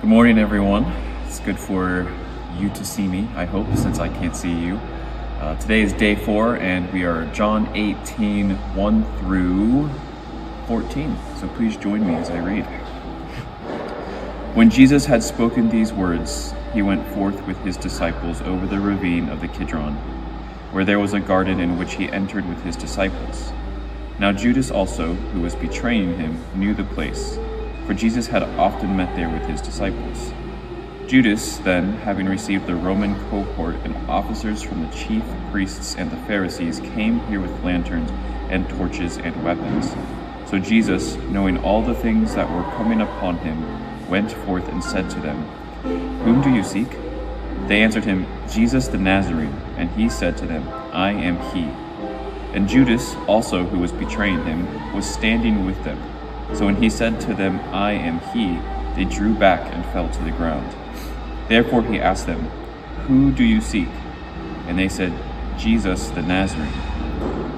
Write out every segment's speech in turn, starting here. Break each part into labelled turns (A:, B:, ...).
A: Good morning, everyone. It's good for you to see me, I hope, since I can't see you. Today is day 4, and we are John 18, 1 through 14. So please join me as I read. When Jesus had spoken these words, he went forth with his disciples over the ravine of the Kidron, where there was a garden in which he entered with his disciples. Now Judas also, who was betraying him, knew the place, for Jesus had often met there with his disciples. Judas, then, having received the Roman cohort and officers from the chief priests and the Pharisees, came here with lanterns and torches and weapons. So Jesus, knowing all the things that were coming upon him, went forth and said to them, "Whom do you seek?" They answered him, "Jesus the Nazarene." And he said to them, "I am he." And Judas also, who was betraying him, was standing with them. So when he said to them, "I am he," they drew back and fell to the ground. Therefore he asked them, "Who do you seek?" And they said, "Jesus the Nazarene."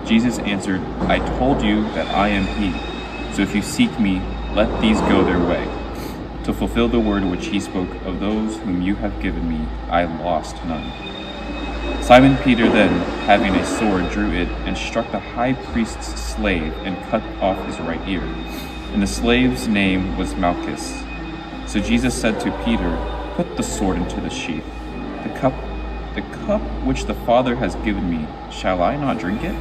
A: Jesus answered, "I told you that I am he. So if you seek me, let these go their way. To fulfill the word which he spoke, of those whom you have given me, I lost none." Simon Peter then, having a sword, drew it and struck the high priest's slave and cut off his right ear. And the slave's name was Malchus. So Jesus said to Peter, "Put the sword into the sheath. The cup which the Father has given me, shall I not drink it?"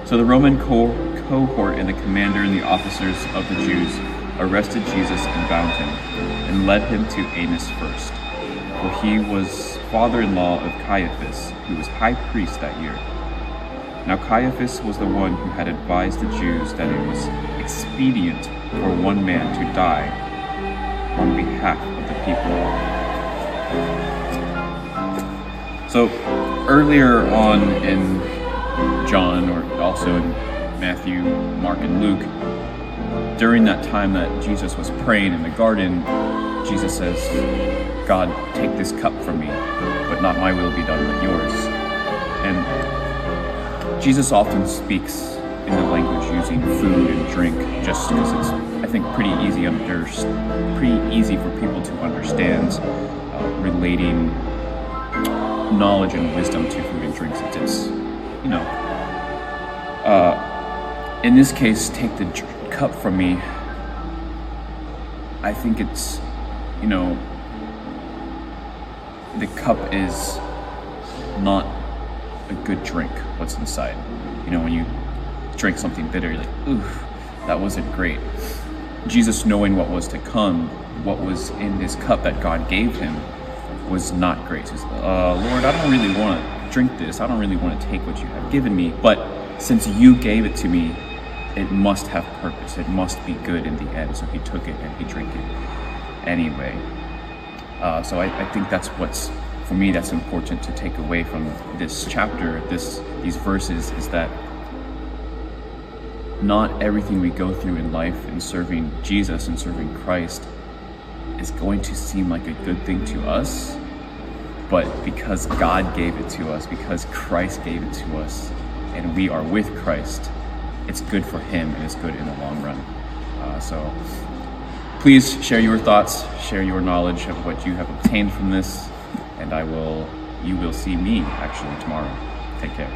A: So the Roman cohort and the commander and the officers of the Jews arrested Jesus and bound him, and led him to Annas first, for he was father-in-law of Caiaphas, who was high priest that year. Now Caiaphas was the one who had advised the Jews that it was expedient for one man to die on behalf of the people. So earlier on in John, or also in Matthew, Mark, and Luke, during that time that Jesus was praying in the garden, Jesus says, "God, take this cup from me, but not my will be done, but yours." And Jesus often speaks in the language using food and drink, just because it's, I think, pretty easy for people to understand, relating knowledge and wisdom to food and drinks. It's in this case, take the cup from me. I think it's, the cup is not a good drink, what's inside. When you drink something bitter, you're like, oof, that wasn't great. Jesus, knowing what was to come, what was in this cup that God gave him, was not great. He's like, Lord, I don't really want to drink this. I don't really want to take what you have given me. But since you gave it to me, it must have purpose. It must be good in the end. So he took it and he drank it anyway. So I think that's what's, for me, that's important to take away from this chapter, these verses, is that not everything we go through in life in serving Jesus and serving Christ is going to seem like a good thing to us, but because God gave it to us, because Christ gave it to us, and we are with Christ, it's good for him and it's good in the long run. So please share your thoughts, share your knowledge of what you have obtained from this, and you will see me actually tomorrow. Take care.